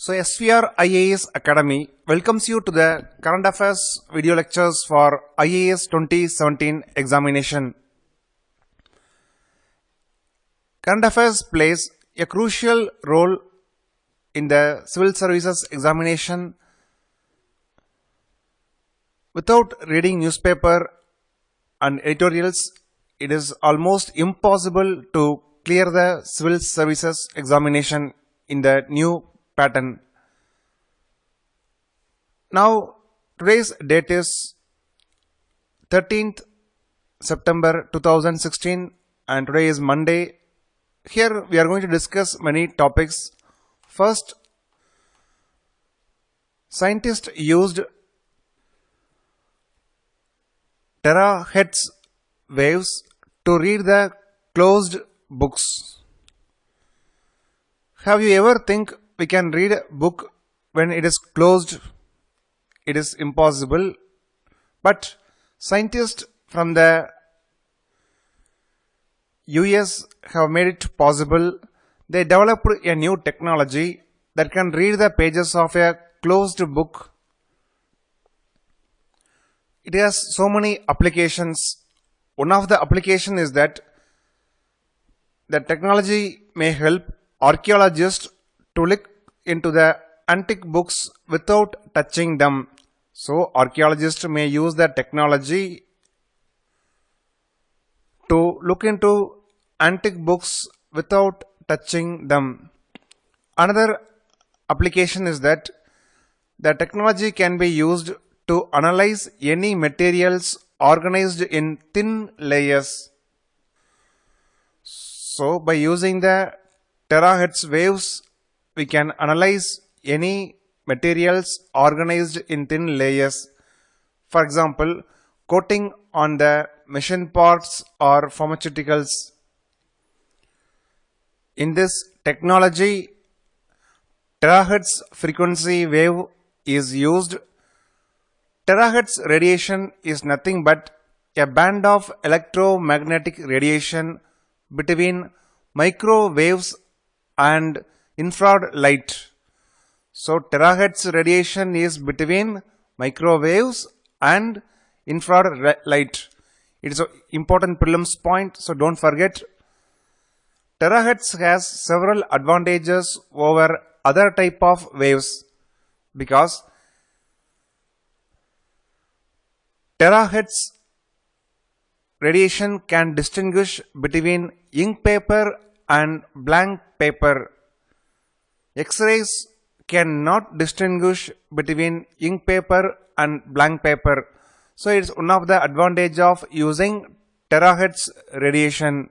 So SVR IAS Academy welcomes you to the current affairs video lectures for IAS 2017 examination. Current affairs plays a crucial role in the civil services examination. Without reading newspaper and editorials, it is almost impossible to clear the civil services examination in the new pattern. Now, today's date is 13th September 2016 and today is Monday. Here we are going to discuss many topics. First, scientists used Terahertz waves to read the closed books. Have you ever think we can read a book when it is closed? It is impossible. But scientists from the US have made it possible. They developed a new technology that can read the pages of a closed book. It has so many applications. One of the applications is that the technology may help archaeologists to look into the antique books without touching them. So archaeologists may use the technology to look into antique books without touching them. Another application is that the technology can be used to analyze any materials organized in thin layers. So by using the terahertz waves, we can analyze any materials organized in thin layers. For example, coating on the machine parts or pharmaceuticals. In this technology, terahertz frequency wave is used. Terahertz radiation is nothing but a band of electromagnetic radiation between microwaves and infrared light. So terahertz radiation is between microwaves and infrared light. It is an important prelims point, so don't forget. Terahertz has several advantages over other type of waves because terahertz radiation can distinguish between ink paper and blank paper. X-rays cannot distinguish between ink paper and blank paper. So it's one of the advantage of using terahertz radiation.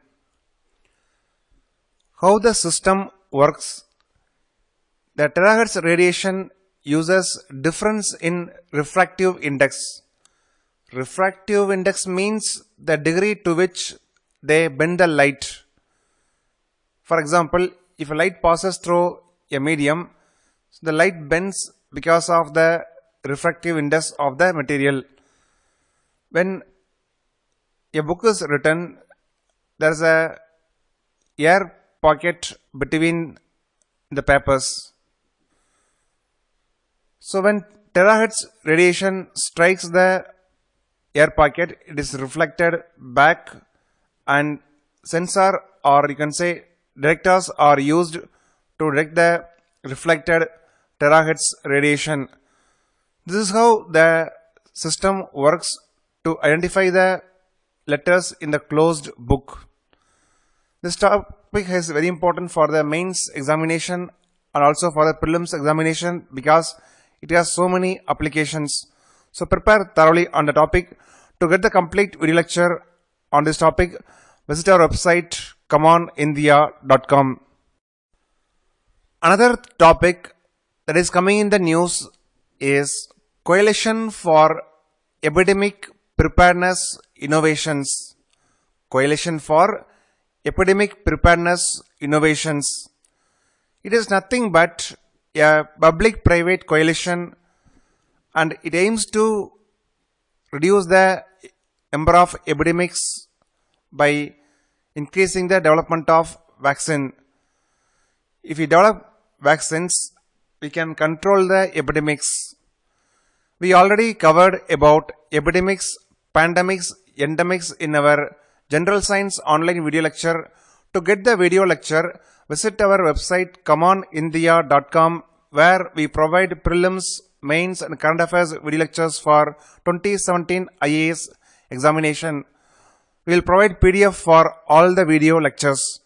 How the system works? The terahertz radiation uses difference in refractive index. Refractive index means the degree to which they bend the light. For example, if a light passes through a medium, the light bends because of the refractive index of the material. When a book is written, there is a air pocket between the papers. So when terahertz radiation strikes the air pocket, it is reflected back and sensor or you can say detectors are used to detect the reflected terahertz radiation. This is how the system works to identify the letters in the closed book. This topic is very important for the mains examination and also for the prelims examination because it has so many applications. So prepare thoroughly on the topic. To get the complete video lecture on this topic, visit our website commandindia.com. Another topic that is coming in the news is Coalition for Epidemic Preparedness Innovations. Coalition for Epidemic Preparedness Innovations. It is nothing but a public-private coalition and it aims to reduce the number of epidemics by increasing the development of vaccine. If you develop vaccines, we can control the epidemics. We already covered about epidemics, pandemics, endemics in our General Science online video lecture. To get the video lecture, visit our website commandindia.com, where we provide prelims, mains and current affairs video lectures for 2017 IAS examination. We will provide PDF for all the video lectures.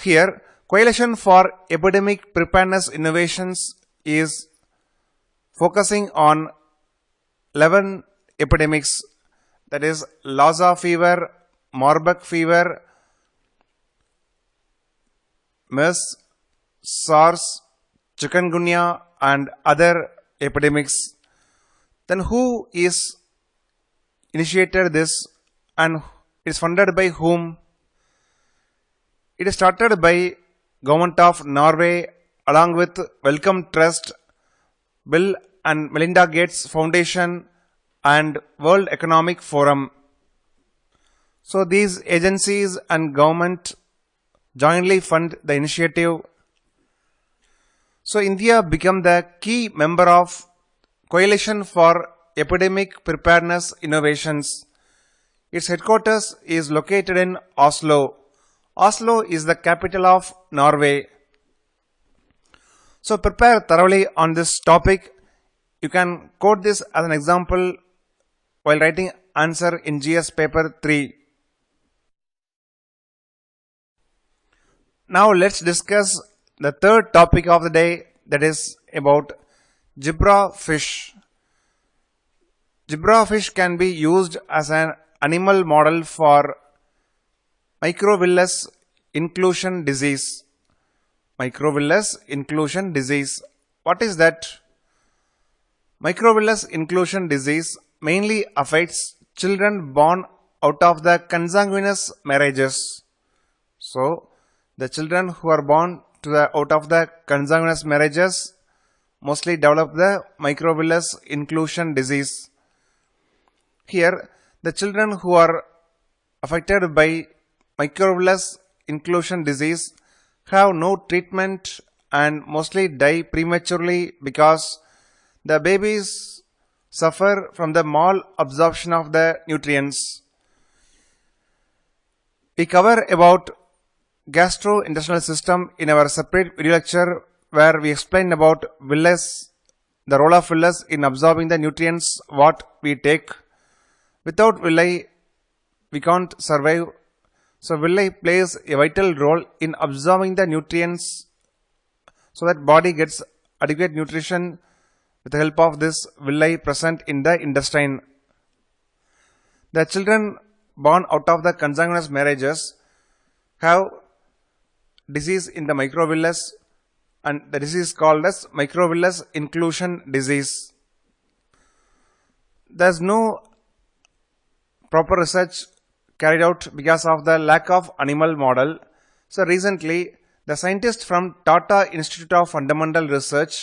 Here, Coalition for Epidemic Preparedness Innovations is focusing on 11 epidemics, that is Lassa fever, Marburg fever, MERS, SARS, chikungunya and other epidemics. Then who is initiated this and it is funded by whom? It is started by Government of Norway along with Wellcome Trust, Bill and Melinda Gates Foundation and World Economic Forum. So these agencies and government jointly fund the initiative. So India became the key member of Coalition for Epidemic Preparedness Innovations. Its headquarters is located in Oslo. Oslo is the capital of Norway. So prepare thoroughly on this topic. You can quote this as an example while writing answer in GS paper 3. Now let's discuss the third topic of the day, that is about zebrafish. Zebrafish can be used as an animal model for microvillus inclusion disease. Microvillus inclusion disease. What is that? Microvillus inclusion disease mainly affects children born out of the consanguineous marriages. So, the children who are born out of the consanguineous marriages mostly develop the microvillus inclusion disease. Here, the children who are affected by microvillus inclusion disease have no treatment and mostly die prematurely because the babies suffer from the malabsorption of the nutrients. We cover about gastrointestinal system in our separate video lecture where we explain about villus, the role of villus in absorbing the nutrients what we take. Without villi, we can't survive. So villi plays a vital role in absorbing the nutrients so that body gets adequate nutrition with the help of this villi present in the intestine. The children born out of the consanguineous marriages have disease in the microvillus, and the disease is called as microvillus inclusion disease. There is no proper research carried out because of the lack of animal model. So recently, the scientists from Tata Institute of Fundamental Research,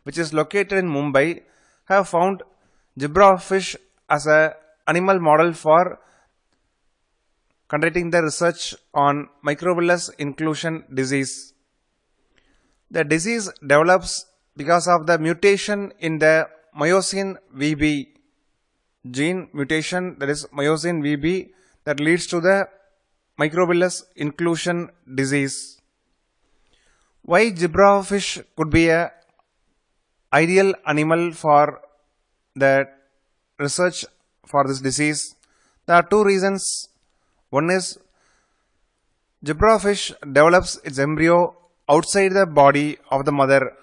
which is located in Mumbai, have found zebrafish as an animal model for conducting the research on microvillus inclusion disease. The disease develops because of the mutation in the myosin VB gene mutation, that is myosin VB, that leads to the microvillus inclusion disease. Why zebrafish could be an ideal animal for the research for this disease? There are two reasons. One is zebrafish develops its embryo outside the body of the mother.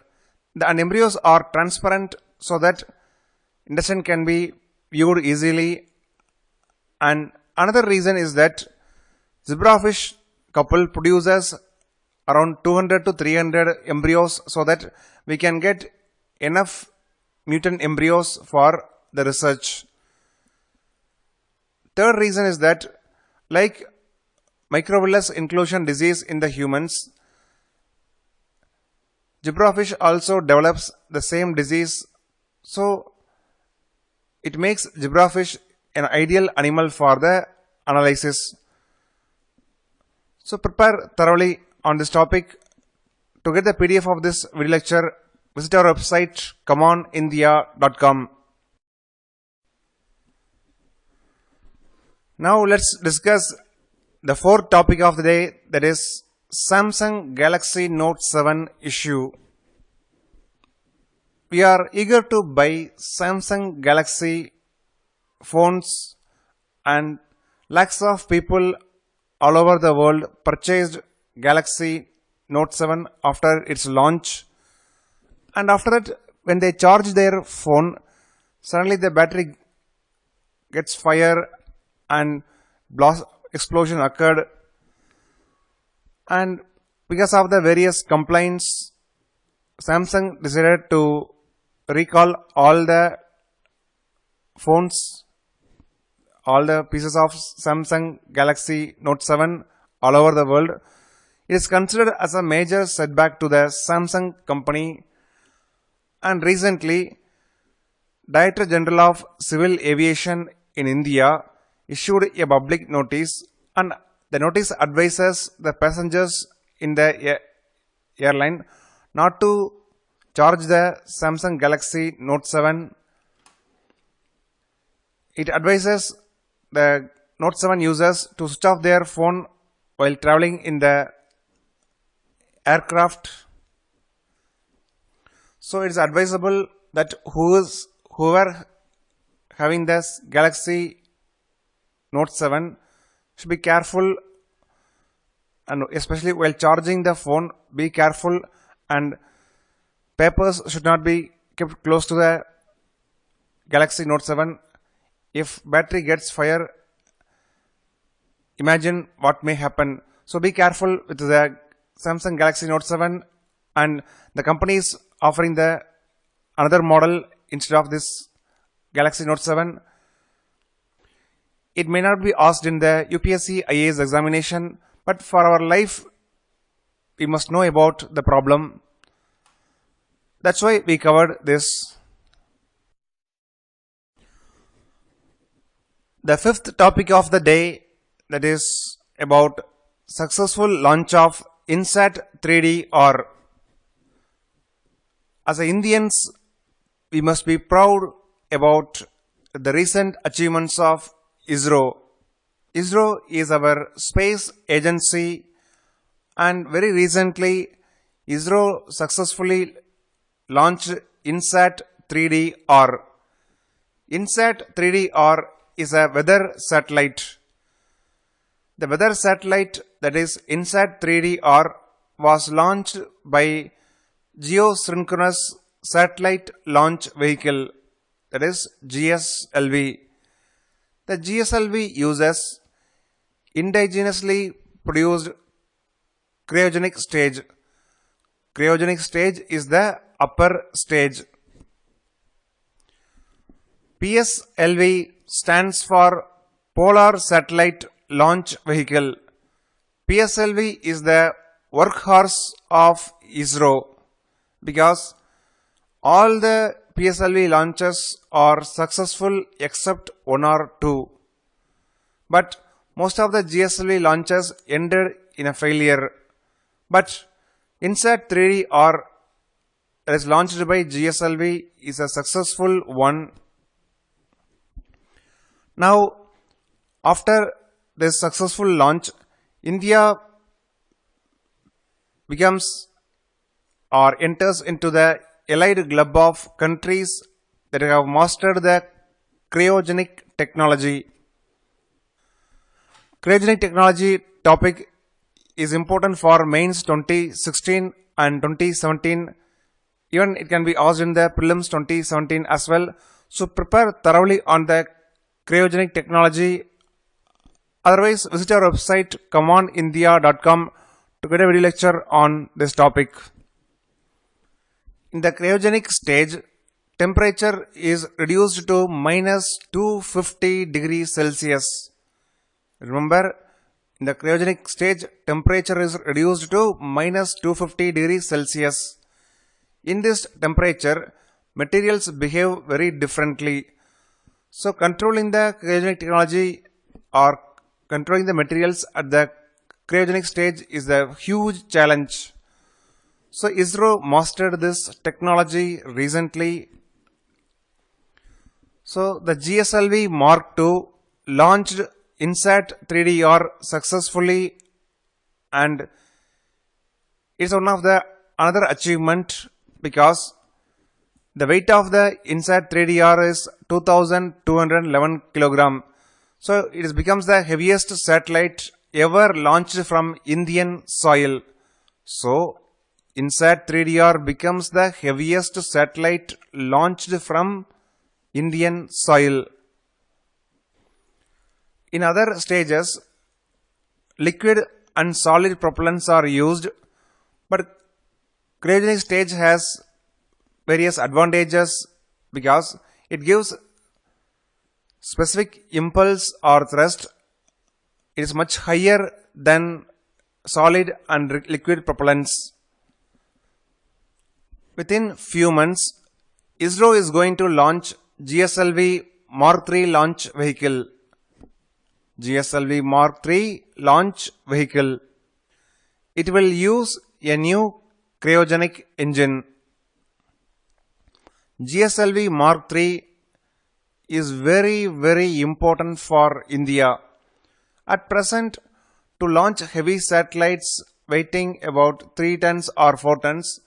The embryos are transparent so that intestine can be viewed easily. And another reason is that zebrafish couple produces around 200 to 300 embryos so that we can get enough mutant embryos for the research. Third reason is that like microvillus inclusion disease in the humans, zebrafish also develops the same disease, so it makes zebrafish an ideal animal for the analysis. So prepare thoroughly on this topic. To get the PDF of this video lecture, visit our website commandindia.com. Now let's discuss the fourth topic of the day, that is Samsung Galaxy Note 7 issue. We are eager to buy Samsung Galaxy phones, and lakhs of people all over the world purchased Galaxy Note 7 after its launch, and after that when they charge their phone, suddenly the battery gets fire and blast explosion occurred, and because of the various complaints, Samsung decided to recall all the phones, all the pieces of Samsung Galaxy Note 7 all over the world. It is considered as a major setback to the Samsung company, and recently Director General of Civil Aviation in India issued a public notice, and the notice advises the passengers in the airline not to charge the Samsung Galaxy Note 7. It advises the Note 7 users to switch off their phone while traveling in the aircraft. So it is advisable that whoever having this Galaxy Note 7 should be careful, and especially while charging the phone, be careful, and papers should not be kept close to the Galaxy Note 7. If battery gets fire, imagine what may happen. So be careful with the Samsung Galaxy Note 7, and the company is offering the another model instead of this Galaxy Note 7. It may not be asked in the UPSC IAS examination, but for our life we must know about the problem. That's why we covered this. The fifth topic of the day, that is about successful launch of INSAT 3D. Or as Indians, we must be proud about the recent achievements of ISRO. ISRO is our space agency, and very recently ISRO successfully launched INSAT 3D. Or INSAT 3D or is a weather satellite. The weather satellite, that is INSAT 3D or, was launched by Geosynchronous Satellite Launch Vehicle, that is GSLV. The GSLV uses indigenously produced cryogenic stage. Cryogenic stage is the upper stage. PSLV stands for Polar Satellite Launch Vehicle. PSLV is the workhorse of ISRO because all the PSLV launches are successful except one or two. But most of the GSLV launches ended in a failure. But INSAT 3D or that is launched by GSLV is a successful one. Now, after this successful launch, India becomes or enters into the allied club of countries that have mastered the cryogenic technology. Cryogenic technology topic is important for mains 2016 and 2017. Even it can be asked in the prelims 2017 as well. So prepare thoroughly on the cryogenic technology. Otherwise, visit our website commandindia.com to get a video lecture on this topic. In the cryogenic stage, temperature is reduced to minus 250 degrees Celsius. Remember, in the cryogenic stage, temperature is reduced to minus 250 degrees Celsius. In this temperature, materials behave very differently. So, controlling the cryogenic technology or controlling the materials at the cryogenic stage is a huge challenge. So ISRO mastered this technology recently. So the GSLV Mark II launched INSAT 3DR successfully, and it's one of the another achievement because the weight of the INSAT 3DR is 2211 kilogram. So it becomes the heaviest satellite ever launched from Indian soil. So INSAT 3DR becomes the heaviest satellite launched from Indian soil. In other stages, liquid and solid propellants are used, but cryogenic stage has various advantages because it gives specific impulse or thrust. It is much higher than solid and liquid propellants. Within few months, ISRO is going to launch GSLV Mark III launch vehicle. GSLV Mark III launch vehicle. It will use a new cryogenic engine. GSLV Mark III is very important for India. At present, to launch heavy satellites weighing about 3 tons or 4 tons,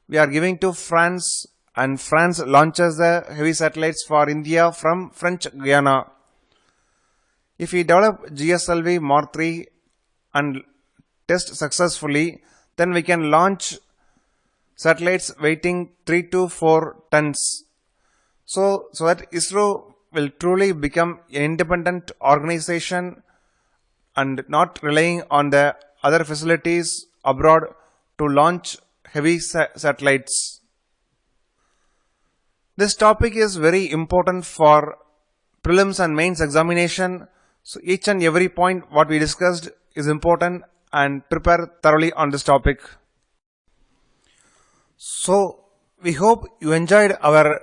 we are giving to France, and France launches the heavy satellites for India from French Guiana. If we develop GSLV Mark III and test successfully, then we can launch satellites weighing 3 to 4 tons. So that ISRO will truly become an independent organization and not relying on the other facilities abroad to launch heavy satellites. This topic is very important for prelims and mains examination. So each and every point what we discussed is important, and prepare thoroughly on this topic. So we hope you enjoyed our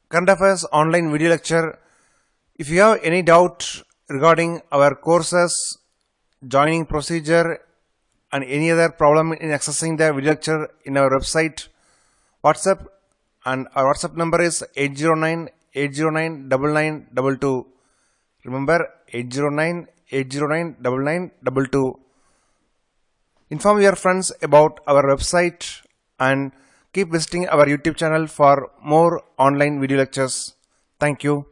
current affairs online video lecture. If you have any doubt regarding our courses, joining procedure, and any other problem in accessing the video lecture in our website, WhatsApp, and our WhatsApp number is 809-809-9922. Remember 809-809-9922. Inform your friends about our website and keep visiting our YouTube channel for more online video lectures. Thank you.